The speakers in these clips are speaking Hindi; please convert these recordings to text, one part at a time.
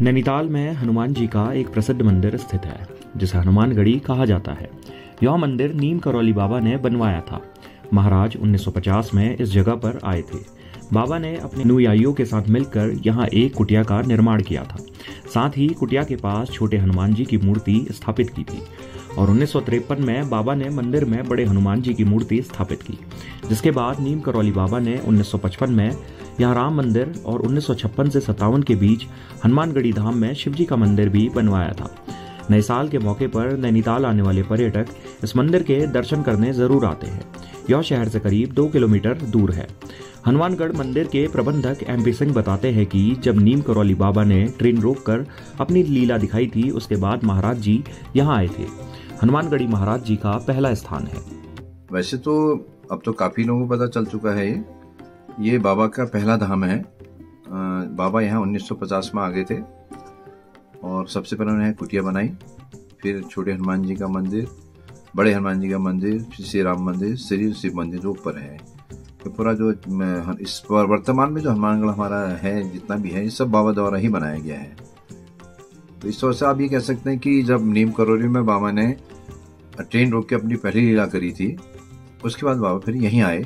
नैनीताल में हनुमान जी का एक प्रसिद्ध मंदिर स्थित है जिसे हनुमानगढ़ी कहा जाता है। यह मंदिर नीम करौली बाबा ने बनवाया था। महाराज 1950 में इस जगह पर आए थे। बाबा ने अपने अनुयायियों के साथ मिलकर यहाँ एक कुटिया का निर्माण किया था। साथ ही कुटिया के पास छोटे हनुमान जी की मूर्ति स्थापित की थी और 1953 में बाबा ने मंदिर में बड़े हनुमान जी की मूर्ति स्थापित की। जिसके बाद नीम करौली बाबा ने 1955 में यहाँ राम मंदिर और 1956 से 57 के बीच हनुमानगढ़ी धाम में शिवजी का मंदिर भी बनवाया था। नए साल के मौके पर नैनीताल आने वाले पर्यटक इस मंदिर के दर्शन करने जरूर आते हैं। यह शहर से करीब 2 किलोमीटर दूर है। हनुमानगढ़ मंदिर के प्रबंधक MP सिंह बताते हैं कि जब नीम करौली बाबा ने ट्रेन रोककर अपनी लीला दिखाई थी, उसके बाद महाराज जी यहाँ आए थे। हनुमानगढ़ी महाराज जी का पहला स्थान है। वैसे तो अब तो काफी लोगों को पता चल चुका है ये बाबा का पहला धाम है। बाबा यहाँ 1950 में आ गए थे और सबसे पहले उन्होंने कुटिया बनाई, फिर छोटे हनुमान जी का मंदिर, बड़े हनुमान जी का मंदिर, फिर श्री राम मंदिर, श्री शिव मंदिर जो ऊपर है। तो पूरा जो इस वर्तमान में जो हनुमानगढ़ हमारा है, जितना भी है, ये सब बाबा द्वारा ही बनाया गया है। तो इस तरह से आप ये कह सकते हैं कि जब नीम करौली में बाबा ने ट्रेन रोक के अपनी पहली लीला करी थी, उसके बाद बाबा फिर यहीं आए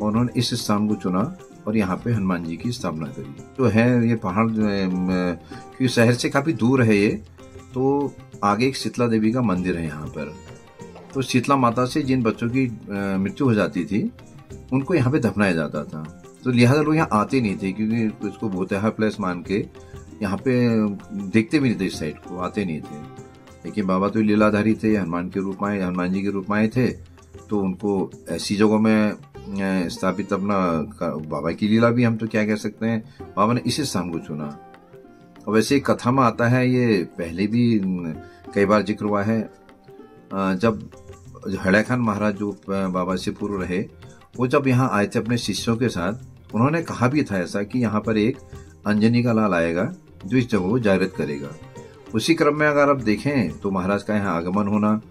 और उन्होंने इस स्थान को चुना और यहाँ पे हनुमान जी की स्थापना करी। तो है ये पहाड़ क्योंकि शहर से काफी दूर है ये, तो आगे एक शीतला देवी का मंदिर है यहाँ पर। तो शीतला माता से जिन बच्चों की मृत्यु हो जाती थी, उनको यहाँ पे दफनाया जाता था। तो लिहाजा लोग यहाँ आते नहीं थे, क्योंकि उसको भूतहा प्लेस मान के यहाँ पे देखते भी नहीं थे, इस साइड को आते नहीं थे। लेकिन बाबा तो लीलाधारी थे, हनुमान के रूप में आए, हनुमान जी के रूप में आए थे, तो उनको ऐसी जगहों में स्थापित अपना बाबा की लीला भी हम तो क्या कह सकते हैं, बाबा ने इसी स्थान को चुना। और वैसे कथा में आता है, ये पहले भी कई बार जिक्र हुआ है, जब हड़े खान महाराज जो बाबा से पूर्व रहे, वो जब यहाँ आए थे अपने शिष्यों के साथ, उन्होंने कहा भी था ऐसा कि यहाँ पर एक अंजनी का लाल आएगा जो इस जगह को जागृत करेगा। उसी क्रम में अगर आप देखें तो महाराज का यहाँ आगमन होना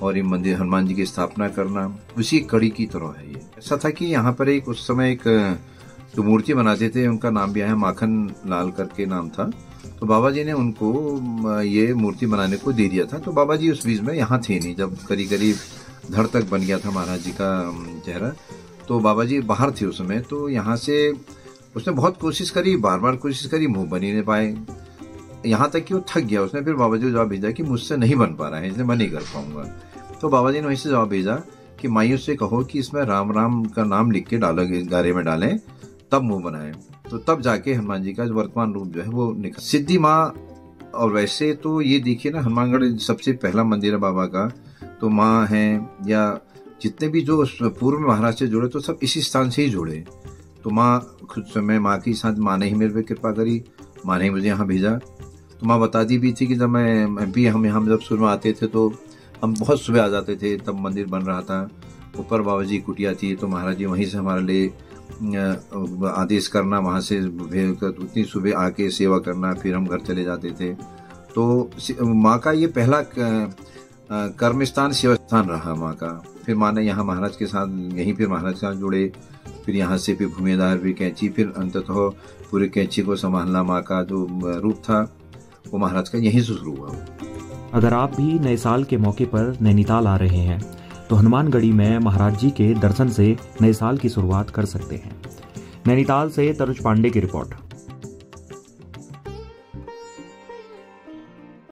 और ये मंदिर हनुमान जी की स्थापना करना उसी कड़ी की तरह है। ये ऐसा था कि यहाँ पर एक उस समय एक जो मूर्ति बनाते थे, उनका नाम भी है माखन लाल करके नाम था। तो बाबा जी ने उनको ये मूर्ति बनाने को दे दिया था। तो बाबा जी उस बीच में यहाँ थे नहीं, जब करीब करीब धड़ तक बन गया था महाराज जी का चेहरा, तो बाबा जी बाहर थे उस समय। तो यहाँ से उसने बहुत कोशिश करी, बार बार कोशिश करी, मुंह बन ही नहीं पाए, यहाँ तक कि वो थक गया। उसने फिर बाबा जी को जवाब भेजा कि मुझसे नहीं बन पा रहा है, इसलिए मैं नहीं कर पाऊंगा। तो बाबा जी ने वहीं से जवाब भेजा कि माइयों से कहो कि इसमें राम राम का नाम लिख के डालो, गारे में डालें, तब मुंह बनाए। तो तब जाके हनुमान जी का वर्तमान रूप जो है वो निकल सिद्धि माँ। और वैसे तो ये देखिए ना, हनुमानगढ़ सबसे पहला मंदिर है बाबा का, तो माँ है या जितने भी जो पूर्व में महाराज से जुड़े, तो सब इसी स्थान से ही जुड़े। तो माँ खुद समय माँ के साथ माँ ने ही मेरे पे कृपा करी, माँ ने मुझे यहाँ भेजा। तो माँ बताती भी थी कि जब मैं MP हम यहाँ जब शुरू में आते थे तो हम बहुत सुबह आ जाते थे, तब मंदिर बन रहा था। ऊपर बाबा जी कुटिया थी, तो महाराज जी वहीं से हमारे लिए आदेश करना, वहाँ से उतनी सुबह आके सेवा करना, फिर हम घर चले जाते थे। तो माँ का ये पहला कर्म स्थान सेवा स्थान रहा माँ का। फिर माँ ने यहाँ महाराज के साथ यहीं फिर महाराज के साथ जुड़े, फिर यहाँ से फिर भूमिदार भी कैंची, फिर अंततः पूरे कैंची को संभालना माँ का जो रूप था वो महाराज का यहीं से शुरू हुआ। अगर आप भी नए साल के मौके पर नैनीताल आ रहे हैं तो हनुमानगढ़ी में महाराज जी के दर्शन से नए साल की शुरुआत कर सकते हैं। नैनीताल से तरुज पांडे की रिपोर्ट।